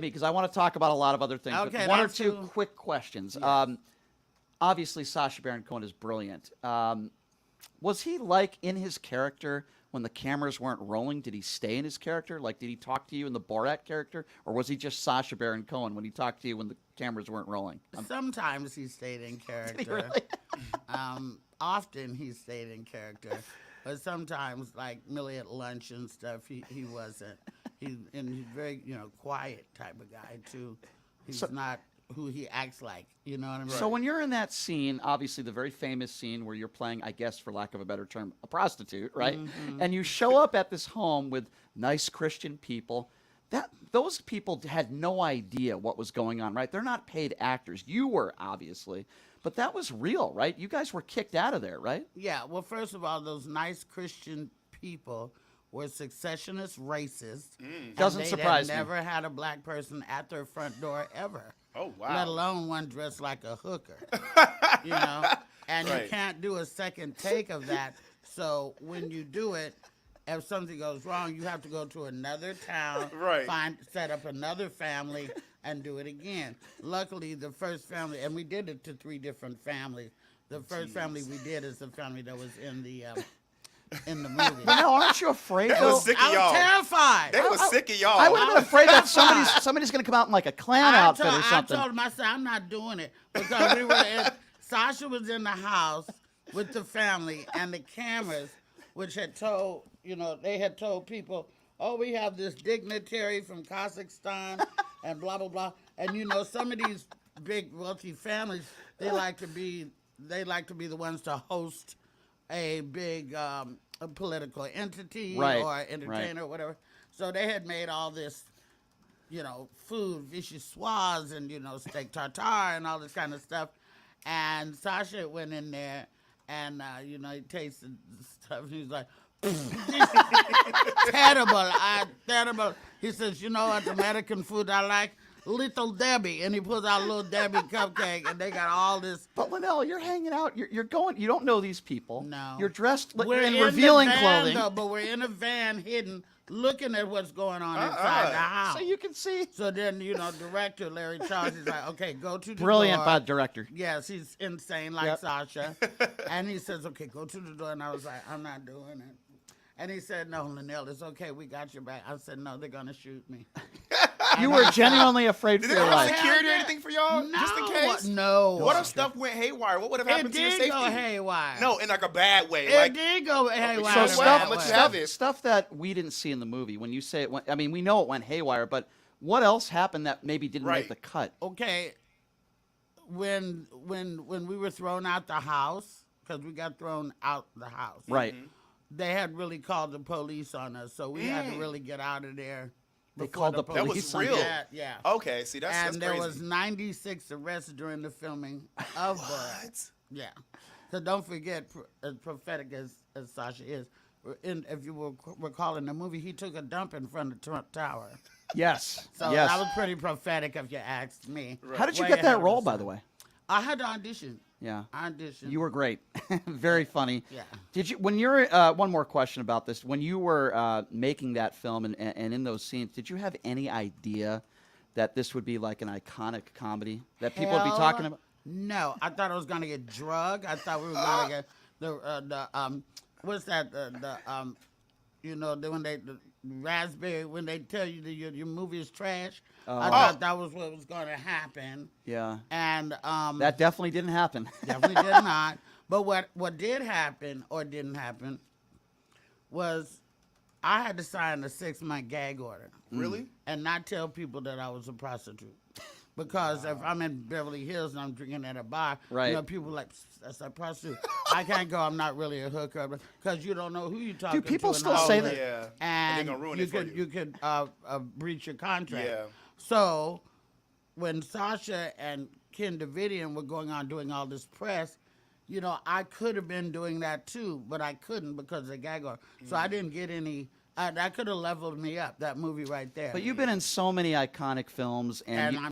me because I want to talk about a lot of other things. Okay, but one or that's two cool. quick questions. Yes. Obviously, Sacha Baron Cohen is brilliant. Was he like in his character when the cameras weren't rolling? Did he stay in his character? Like, did he talk to you in the BORAT character? Or was he just Sacha Baron Cohen when he talked to you when the cameras weren't rolling? Sometimes he stayed in character. Did he really? Often he stayed in character. But sometimes, like Millie at lunch and stuff, he wasn't. He's very, quiet type of guy, too. He's not who he acts like, you know what I mean? So when you're in that scene, obviously the very famous scene where you're playing, I guess for lack of a better term, a prostitute, right? Mm-hmm. And you show up at this home with nice Christian people, those people had no idea what was going on, right? They're not paid actors. You were, obviously. But that was real, right? You guys were kicked out of there, right? Yeah, well, first of all, those nice Christian people were successionist racists. Doesn't surprise me. Never had a black person at their front door ever. Oh, wow. Let alone one dressed like a hooker. And Right. you can't do a second take of that. So when you do it, if something goes wrong, you have to go to another town, Right. set up another family, and do it again. Luckily, the first family, and we did it to 3 different families. The first family we did is the family that was in the movie. Now, aren't you afraid? They though? was sick of I was y'all. terrified. They was sick of y'all. I would have been afraid that somebody's going to come out in like a clown outfit or something. I told him, I said, I'm not doing it. Because Sasha was in the house with the family and the cameras, which had told, they had told people, oh, we have this dignitary from Kazakhstan and blah, blah, blah. And, some of these big wealthy families, they like to be the ones to host a big a political entity or entertainer or whatever. So they had made all this, food, vichyssoise and, steak tartare and all this kind of stuff. And Sasha went in there and, he tasted the stuff and he was like, terrible. He says, what American food I like? Little Debbie, and he pulls out a little Debbie cupcake, and they got all this. But Luenell, you're hanging out. You're going. You don't know these people. No, you're dressed we're in in revealing the van, clothing. though, but we're in a van, hidden, looking at what's going on inside the house. So you can see. So then, director Larry Charles is like, okay, go to the Brilliant door. bad director. Yes, he's insane like Sasha. And he says, okay, go to the door. And I was like, I'm not doing it. And he said, no, Luenell, it's okay. We got your back. I said, no, they're going to shoot me. You were genuinely afraid for Did they your have life. security or anything for y'all? No, just in case? No. What if stuff went haywire? What would have happened It to your did safety? go haywire. No, in like a bad way. It Like, did go haywire. So Wow, stuff, how much you stuff, have it? stuff that we didn't see in the movie. When you say it went, I mean, we know it went haywire, but what else happened that maybe didn't make Right. the cut? Okay, when we were thrown out the house, because we got thrown out the house. Right. They had really called the police on us, so we had to really get out of there. They before called the That police. was on real. you. Yeah. okay, see, that's And there crazy. was 96 arrests during the filming of BORAT. What? Yeah. So don't forget, as prophetic as Sasha is, if you will recall in the movie, he took a dump in front of Trump Tower. Yes. So yes. that was pretty prophetic if you asked me. How did you Way get ahead that of role, the by sun. the way? I had to audition. Yeah. I auditioned. You were great. Very funny. Yeah. Did you, when you're, one more question about this. When you were making that film and in those scenes, did you have any idea that this would be like an iconic comedy that people would be talking about? No, I thought I was going to get drugged. I thought we were going to get what's that, when they, the raspberry, when they tell you that your movie is trash. I thought that was what was going to happen. Yeah. And That definitely didn't happen. definitely did not. But what did happen or didn't happen was I had to sign a 6-month gag order. Really? And not tell people that I was a prostitute. Because if I'm in Beverly Hills and I'm drinking at a bar, Right. people are like, that's a prostitute. I can't go, I'm not really a hooker, because you don't know who you're talking to. Do people in still say Hollywood. that? Yeah. And they're gonna ruin you it for could, you. could breach your contract. Yeah. So when Sasha and Ken Davidian were going on doing all this press, I could have been doing that too, but I couldn't because of the gag order. So I didn't get any. That could have leveled me up, that movie right there. But you've been in so many iconic films, and I'm